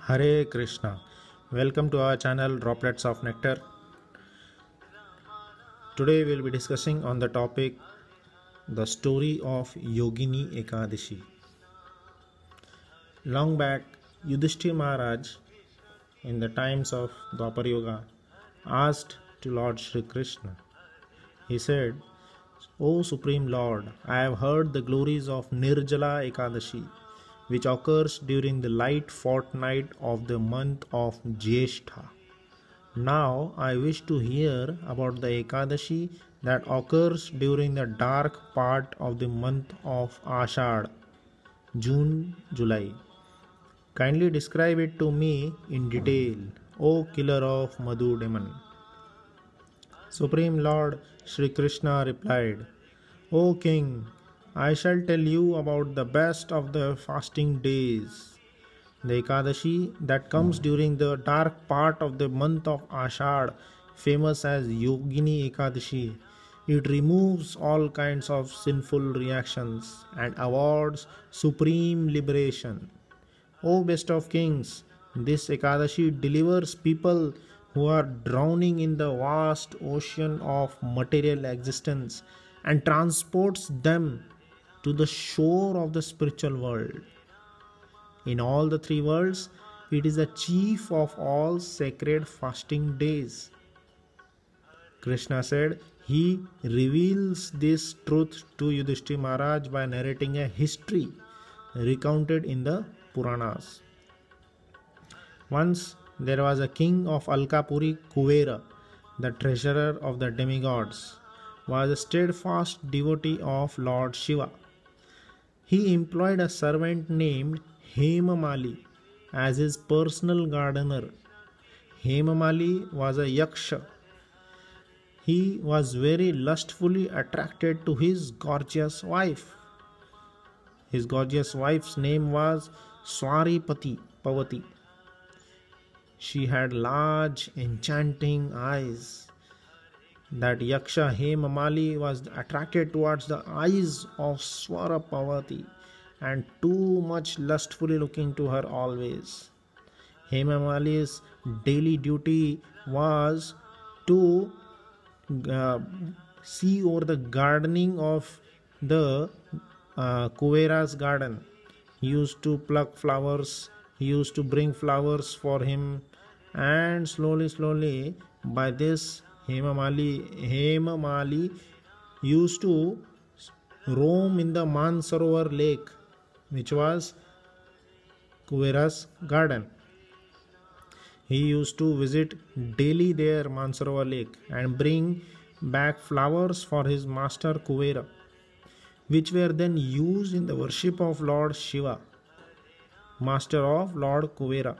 Hare Krishna. Welcome to our channel Droplets of Nectar. Today we'll be discussing on the topic the story of Yogini Ekadasi. Long back, Yudhisthira Maharaj in the times of Dwapar Yuga asked to Lord Shri Krishna. He said, "O Supreme Lord, I have heard the glories of Nirjala Ekadasi, which occurs during the light fortnight of the month of Jyeshtha. Now I wish to hear about the Ekadasi that occurs during the dark part of the month of Ashad, June, July. Kindly describe it to me in detail, O killer of Madhu demon." Supreme Lord Shri Krishna replied, "O King, I shall tell you about the best of the fasting days. The Ekadasi that comes during the dark part of the month of Ashad, famous as Yogini Ekadasi, it removes all kinds of sinful reactions and awards supreme liberation. O best of kings, this Ekadasi delivers people who are drowning in the vast ocean of material existence and transports them to the shore of the spiritual world. In all the three worlds, it is the chief of all sacred fasting days." Krishna said he reveals this truth to Yudhisthira Maharaj by narrating a history recounted in the Puranas. Once there was a king of Alkapuri, Kuvera, the treasurer of the demigods, was a steadfast devotee of Lord Shiva. He employed a servant named Hemamali as his personal gardener. Hemamali was a yaksha. He was very lustfully attracted to his gorgeous wife. His gorgeous wife's name was Pavati. She had large, enchanting eyes. That yaksha Hemamali was attracted towards the eyes of Pavati and too much lustfully looking to her always. Hemamali's daily duty was to see over the gardening of the Kuvera's garden. He used to pluck flowers, he used to bring flowers for him, and slowly by this Hemamali used to roam in the Mansarovar lake, which was Kuvera's garden. He used to visit daily there Mansarovar lake and bring back flowers for his master Kuvera, which were then used in the worship of Lord Shiva, master of Lord Kuvera.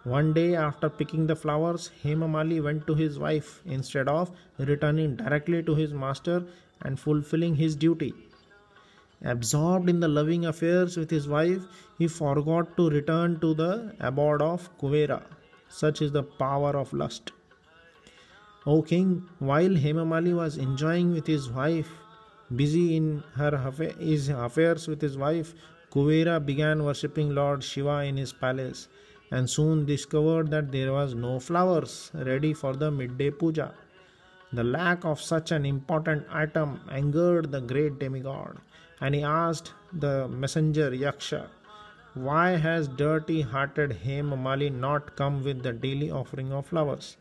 One day after picking the flowers, Hemamali went to his wife instead of returning directly to his master and fulfilling his duty. Absorbed in the loving affairs with his wife, he forgot to return to the abode of Kuvera. Such is the power of lust. O king, while Hemamali was enjoying with his wife, busy in his affairs with his wife, Kuvera began worshipping Lord Shiva in his palace and soon discovered that there was no flowers ready for the midday puja. The lack of such an important item angered the great demigod, and he asked the messenger Yaksha, "Why has dirty-hearted Hemamali not come with the daily offering of flowers?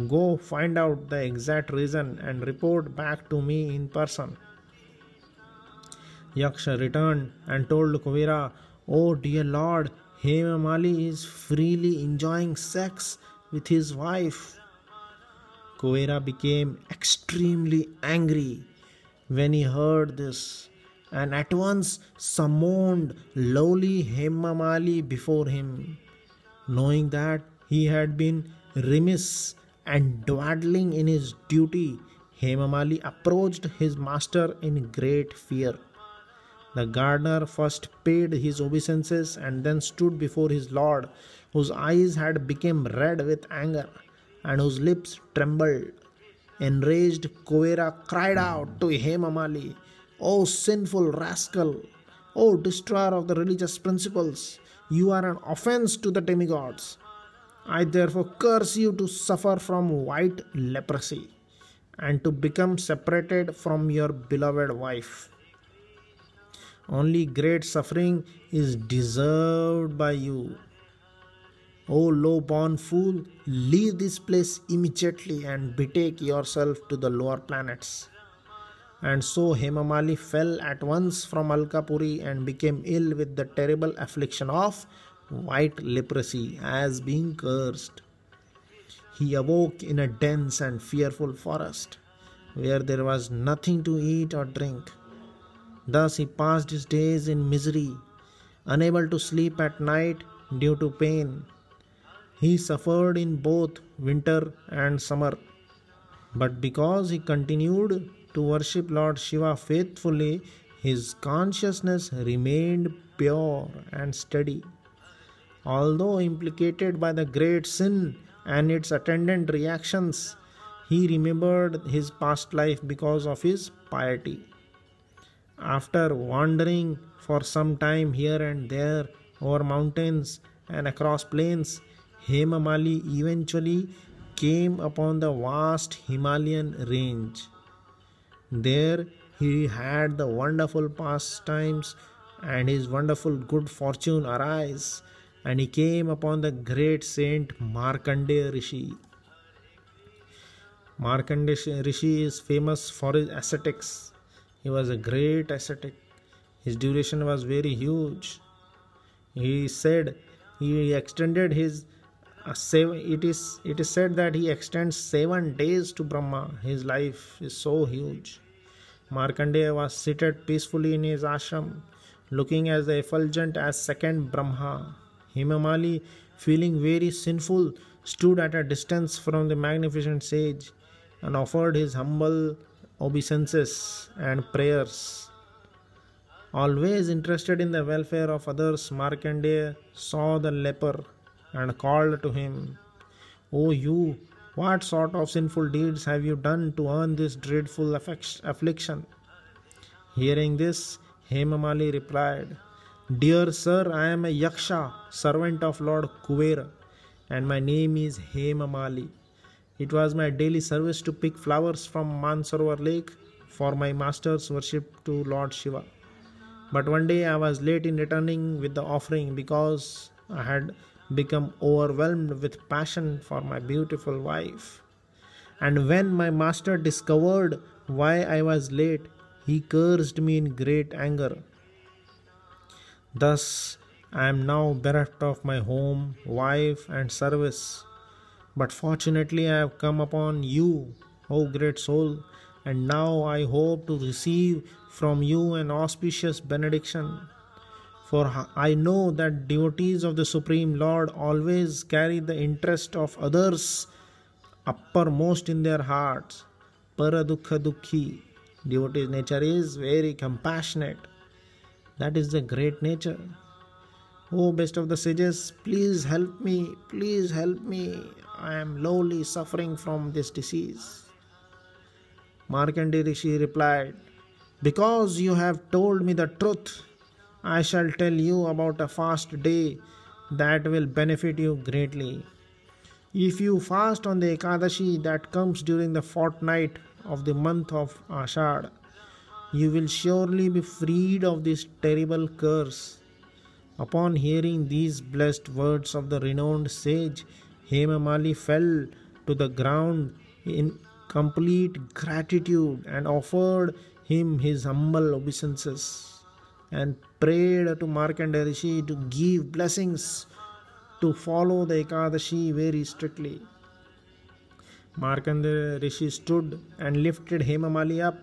Go find out the exact reason and report back to me in person." Yaksha returned and told Kuvera, "Oh dear lord, Hemamali is freely enjoying sex with his wife." Kuvera became extremely angry when he heard this and at once summoned lowly Hemamali before him. Knowing that he had been remiss and dawdling in his duty, Hemamali approached his master in great fear. The gardener first paid his obeisances and then stood before his lord, whose eyes had become red with anger and whose lips trembled. Enraged, Kuvera cried out to Hemamali, "O sinful rascal! O destroyer of the religious principles, you are an offense to the demigods. I therefore curse you to suffer from white leprosy and to become separated from your beloved wife. Only great suffering is deserved by you. O low-born fool, leave this place immediately and betake yourself to the lower planets. And so Hemamali fell at once from Alkapuri and became ill with the terrible affliction of white leprosy, as being cursed. He awoke in a dense and fearful forest, where there was nothing to eat or drink. Thus he passed his days in misery, unable to sleep at night due to pain. He suffered in both winter and summer, but because he continued to worship Lord Shiva faithfully, his consciousness remained pure and steady. Although implicated by the great sin and its attendant reactions, he remembered his past life because of his piety. After wandering for some time here and there over mountains and across plains, Hemamali eventually came upon the vast Himalayan range. There he had the wonderful pastimes and his wonderful good fortune arise, and he came upon the great saint Markandeya Rishi. Markandeya Rishi is famous for his ascetics. He was a great ascetic. His duration was very huge. He said he extended his it is said that he extends 7 days to Brahma. His life is so huge. Markandeya was seated peacefully in his ashram, looking as effulgent as second Brahma. Hemamali, feeling very sinful, stood at a distance from the magnificent sage and offered his humble obeisances and prayers. Always interested in the welfare of others, Markandeya saw the leper and called to him, "O you, what sort of sinful deeds have you done to earn this dreadful affliction?" Hearing this, Hemamali replied, "Dear sir, I am a Yaksha, servant of Lord Kuvera, and my name is Hemamali. It was my daily service to pick flowers from Mansarovar lake for my master's worship to Lord Shiva. But one day I was late in returning with the offering because I had become overwhelmed with passion for my beautiful wife. And when my master discovered why I was late, he cursed me in great anger. Thus I am now bereft of my home, wife, and service. But fortunately I have come upon you, O great soul, and now I hope to receive from you an auspicious benediction. For I know that devotees of the Supreme Lord always carry the interest of others uppermost in their hearts. Paradukha dukhi. Devotee's nature is very compassionate. That is the great nature. O best of the sages, please help me, please help me. I am lowly suffering from this disease." Markandeya Rishi replied, "Because you have told me the truth, I shall tell you about a fast day that will benefit you greatly. If you fast on the Ekadasi that comes during the fortnight of the month of Ashad, you will surely be freed of this terrible curse." Upon hearing these blessed words of the renowned sage, Hemamali fell to the ground in complete gratitude and offered him his humble obeisances and prayed to Markandeya Rishi to give blessings to follow the Ekadasi very strictly. Markandeya Rishi stood and lifted Hemamali up,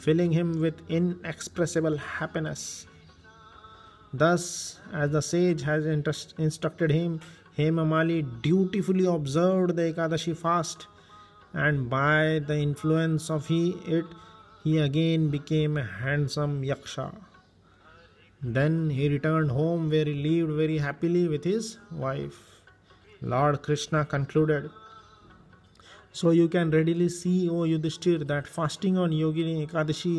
filling him with inexpressible happiness. Thus, as the sage has instructed him, Hemamali dutifully observed the Ekadasi fast, and by the influence of it, he again became a handsome Yaksha. Then he returned home, where he lived very happily with his wife. Lord Krishna concluded, "So you can readily see, O Yudhisthira, that fasting on Yogini Ekadasi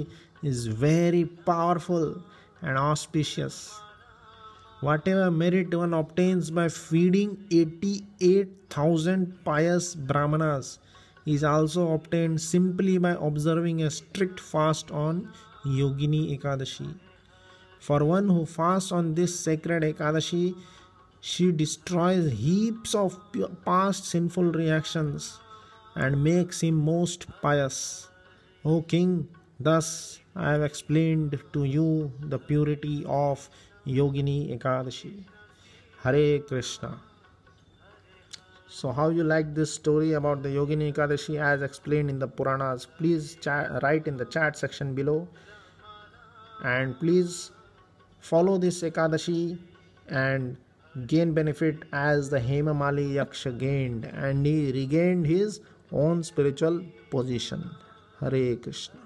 is very powerful and auspicious. Whatever merit one obtains by feeding 88,000 pious brahmanas is also obtained simply by observing a strict fast on Yogini Ekadasi. For one who fasts on this sacred Ekadashi, she destroys heaps of past sinful reactions and makes him most pious. O King, thus I have explained to you the purity of Yogini Ekadashi. Hare Krishna. So how you like this story about the Yogini Ekadashi as explained in the Puranas? Please write in the chat section below. And please follow this Ekadashi and gain benefit as the Hemamali Yaksha gained, and he regained his own spiritual position. Hare Krishna.